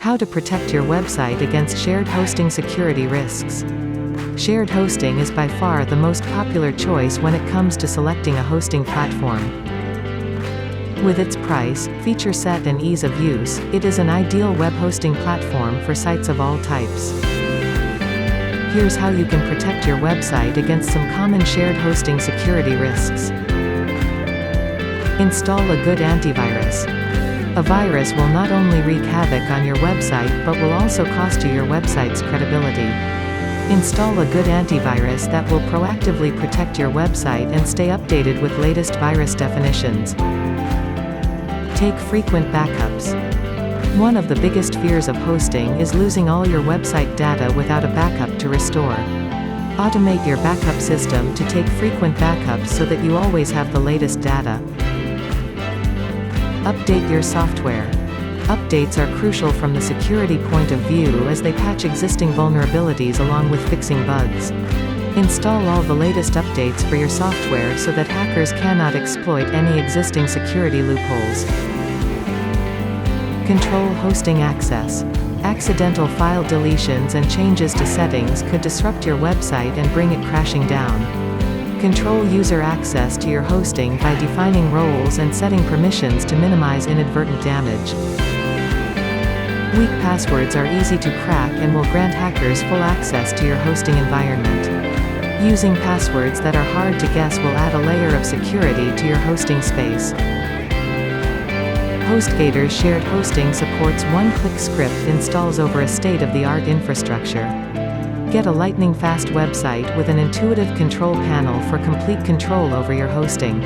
How to protect your website against shared hosting security risks. Shared hosting is by far the most popular choice when it comes to selecting a hosting platform. With its price, feature set and ease of use, it is an ideal web hosting platform for sites of all types. Here's how you can protect your website against some common shared hosting security risks. Install a good antivirus. A virus will not only wreak havoc on your website but will also cost you your website's credibility. Install a good antivirus that will proactively protect your website and stay updated with latest virus definitions. Take frequent backups. One of the biggest fears of hosting is losing all your website data without a backup to restore. Automate your backup system to take frequent backups so that you always have the latest data. Update your software. Updates are crucial from the security point of view as they patch existing vulnerabilities along with fixing bugs. Install all the latest updates for your software so that hackers cannot exploit any existing security loopholes. Control hosting access. Accidental file deletions and changes to settings could disrupt your website and bring it crashing down. Control user access to your hosting by defining roles and setting permissions to minimize inadvertent damage. Weak passwords are easy to crack and will grant hackers full access to your hosting environment. Using passwords that are hard to guess will add a layer of security to your hosting space. HostGator's shared hosting supports one-click script installs over a state-of-the-art infrastructure. Get a lightning-fast website with an intuitive control panel for complete control over your hosting.